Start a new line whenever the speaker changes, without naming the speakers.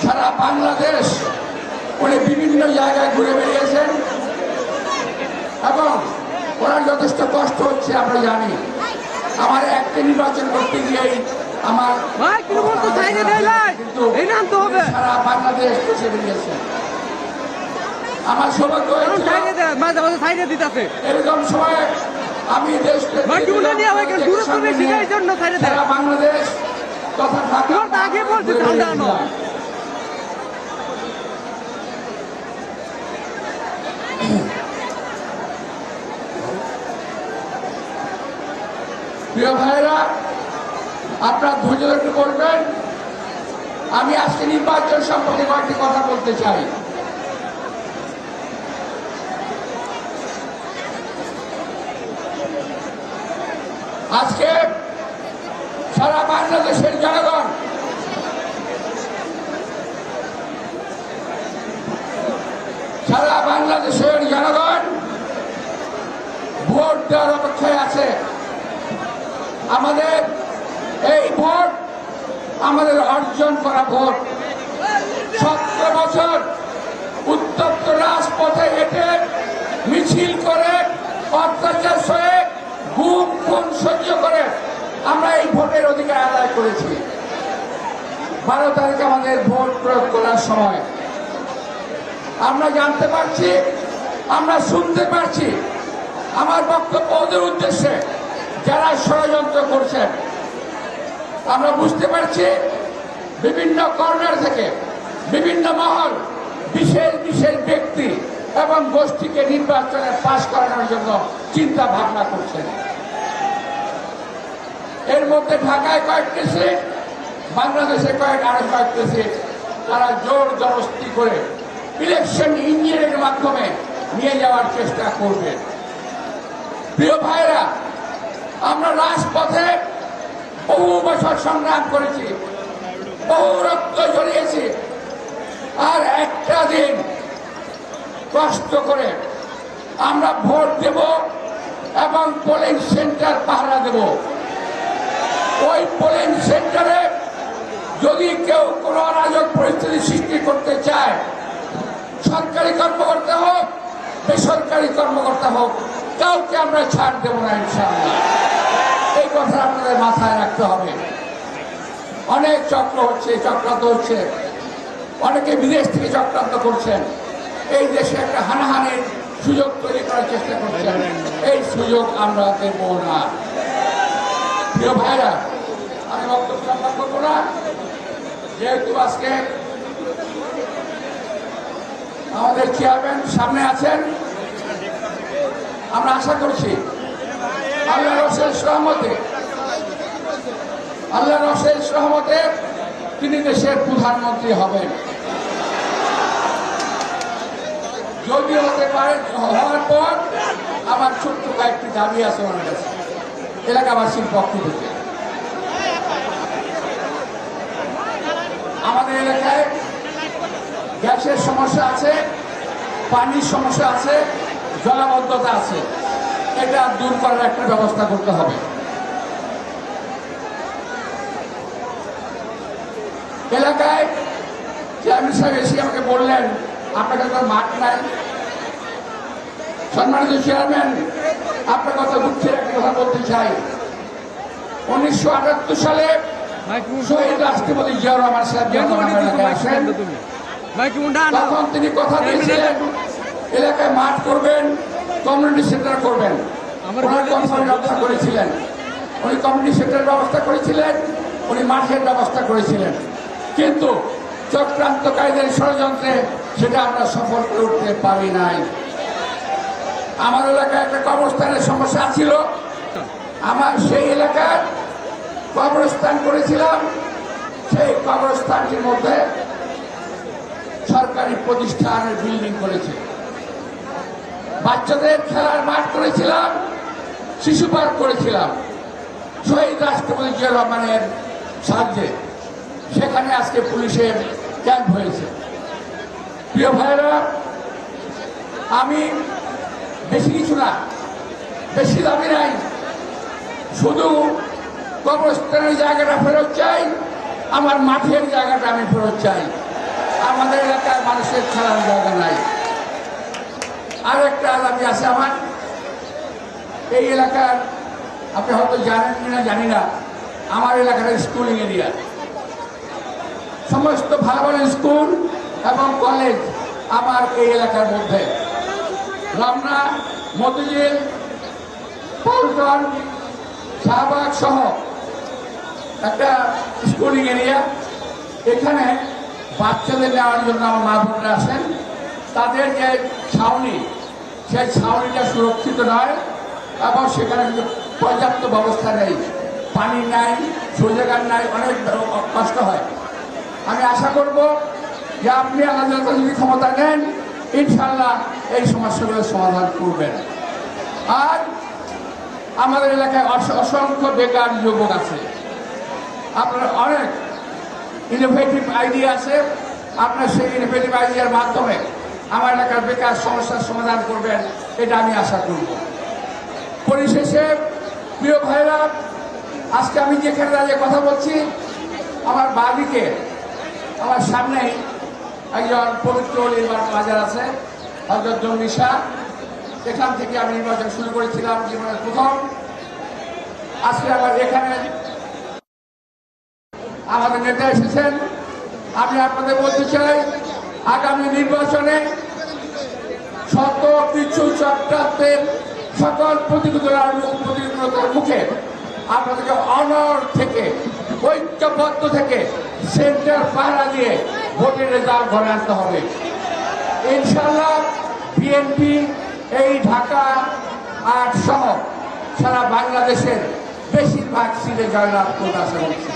সারা বাংলাদেশ উনি বিভিন্ন জায়গায় ঘুরে বেরিয়েছেন এবং ওনার যথেষ্ট কষ্ট হচ্ছে আমরা জানি। আমার একটা নির্বাচন করতে গিয়েই আমার কিন্তু সারা বাংলাদেশ ঘুরে বেরিয়েছে। আমার সৌভাগ্য এরকম সময় আমি দেশকে সারা বাংলাদেশ তথা প্রিয় ভাইরা, আপনারা ধৈর্য ধরে বলবেন। আমি আজকে নির্বাচন সম্পর্কে কয়েকটি কথা বলতে চাই। আজকে সারা বাংলাদেশের জনগণ ভোট দেওয়ার অপেক্ষায় আছে। আমাদের এই ভোট আমাদের অর্জন করা ভোট। 17 বছর উত্তপ্ত রাজপথে হেঁটে মিছিল করে অত্যাচার সয়ে গুম খুন সহ্য করে আমরা এই ভোটের অধিকার আদায় করেছি। 12 তারিখে আমাদের ভোট প্রয়োগ করার সময় আমরা জানতে পারছি, আমরা শুনতে পারছি, আমার বক্তব্য ওদের উদ্দেশ্যে যারা ষড়যন্ত্র করছেন আমরা বুঝতে পারছি বিভিন্ন কর্নার থেকে বিভিন্ন মহল বিশেষ বিশেষ ব্যক্তি এবং গোষ্ঠীকে নির্বাচনে পাশ করানোর জন্য চিন্তা ভাবনা করছেন। এর মধ্যে ঢাকায় কয়েকটি সিট, বাংলাদেশে আরো কয়েকটি সিট তারা জোর জবরদস্তি করে ইলেকশন ইঞ্জিনিয়ারিংয়ের মাধ্যমে নিয়ে যাওয়ার চেষ্টা করবে। প্রিয় ভাইরা, আমরা রাজপথে বহু বছর সংগ্রাম করেছি, বহু রক্ত ঝরিয়েছি, আর একটা দিন কষ্ট করে আমরা ভোট দেব এবং পোলিং সেন্টার পাহারা দেব। ওই পোলিং সেন্টারে যদি কেউ কোনো অরাজক পরিস্থিতি সৃষ্টি করতে চায়, সরকারি কর্মকর্তা হোক বেসরকারি কর্মকর্তা হোক, কাউকে আমরা ছাড় দেব না ইনশাআল্লাহ। এই কথা আপনাদের মাথায় রাখতে হবে। অনেক চক্র হচ্ছে, চক্রান্ত হচ্ছে, অনেকে বিদেশ থেকে চক্রান্ত করছেন, এই দেশে একটা হানাহানির সুযোগ তৈরি করার চেষ্টা করছেন। এই সুযোগ আমরা দেব না। প্রিয় ভাইরা, আমি বক্তব্য লম্বা করবো না, যেহেতু আজকে আমাদের চেয়ারম্যান সামনে আছেন। আমরা আশা করছি আল্লাহর অশেষ রহমতে তিনি দেশের প্রধানমন্ত্রী হবেন। যদি হতে পারে, হওয়ার পর আমার ছোট্ট কয়েকটি দাবি আছে ওনার কাছে, এলাকাবাসীর পক্ষ থেকে। আমাদের এলাকায় গ্যাসের সমস্যা আছে, পানির সমস্যা আছে, জলাবদ্ধতা আছে, এটা দূর করার একটা ব্যবস্থা করতে হবে। এলাকায় চেয়ারম্যান সাহেব এসে আমাকে বললেন আপনার কাছে মাঠ নাই। সম্মানিত চেয়ারম্যান, আপনার কথা দুঃখের একটা কথা বলতে চাই। 1978 সালে শহীদ রাষ্ট্রপতি জিয়াউর রহমান সাহেব যখন আমার এলাকায় আসেন, তখন তিনি কথা দিয়েছিলেন এলাকায় মাঠ করবেন, কমিউনিটি সেন্টার করবেন। ওনার কথা রক্ষা করেছিলেন। উনি কমিউনিটি সেন্টারের ব্যবস্থা করেছিলেন, উনি মাঠের ব্যবস্থা করেছিলেন, কিন্তু চক্রান্তকারীদের ষড়যন্ত্রে সেটা আমরা সফল করে উঠতে পারি নাই। আমার এলাকায় একটা কবরস্থানের সমস্যা ছিল, আমার সেই এলাকার কবরস্থান করেছিলাম। সেই কবরস্থানটির মধ্যে সরকারি প্রতিষ্ঠানের বিল্ডিং করেছে, বাচ্চাদের খেলার মাঠ করেছিলাম, শিশু পার্ক করেছিলাম শহীদ রাষ্ট্রপতি জিয়াউর রহমানের সাহায্যে। সেখানে আজকে পুলিশের ক্যাম্প হয়েছে। প্রিয় ভাইরা, আমি বেশি কিছু না, বেশি দাবি নাই, শুধু কবরস্থানের জায়গাটা ফেরত চাই, আমার মাঠের জায়গাটা আমি ফেরত চাই। আমাদের এলাকায় মানুষের খেলার জায়গা নাই। আরেকটা দাবি আছে আমার, এই এলাকার আপনি হয়তো জানেন কিনা জানি না, আমার এলাকার স্কুলিং এরিয়া সমস্ত ভালো ভালো স্কুল এবং কলেজ আমার এই এলাকার মধ্যে। রমনা, মতিঝিল, পল্টন, শাহবাগ সহ একটা স্কুলিং এরিয়া। এখানে বাচ্চাদের নেওয়ার জন্য আমার মা বোনরা আসেন। তাদের যে ছাউনি, সেই ছাউনিটা সুরক্ষিত নয় এবং সেখানে কিন্তু পর্যাপ্ত ব্যবস্থা নেই, পানি নাই, শৌচাগার নাই, অনেক কষ্ট হয়। আমি আশা করব যে আপনি আমাদের যদি ক্ষমতা নেন, ইনশাল্লাহ এই সমস্যাগুলোর সমাধান করবেন। আর আমাদের এলাকায় অসংখ্য বেকার যুবক আছে, আপনার অনেক ইনোভেটিভ আইডিয়া আছে, আপনার সেই ইনোভেটিভ আইডিয়ার মাধ্যমে আমার এলাকার বেকার সমস্যার সমাধান করবেন, এটা আমি আশা করব। পরিশেষে প্রিয় ভাইরা, আজকে আমি যেখানে দাঁড়িয়ে কথা বলছি, আমার বাদিকে আমার সামনেই একজন পবিত্র নির্বাচন বাজার আছে, হযরত জঙ্গি শাহ। এখান থেকে আমি নির্বাচন শুরু করেছিলাম জীবনের প্রথম। আজকে আবার এখানে আমাদের নেতা এসেছেন। আমি আপনাদের বলতে চাই, আগামী নির্বাচনে শত কিছু চক্রান্তের সকল প্রতিকূলতার মুখে আপনাদেরকে অনড় থেকে, ঐক্যবদ্ধ থেকে, সেন্টার পাহারা দিয়ে ভোটের রেজাল্ট ঘরে আনতে হবে। ইনশাল্লাহ বিএনপি এই ঢাকা ৮ সহ সারা বাংলাদেশের বেশিরভাগ সিটে জয়লাভ করতে আশা করছি।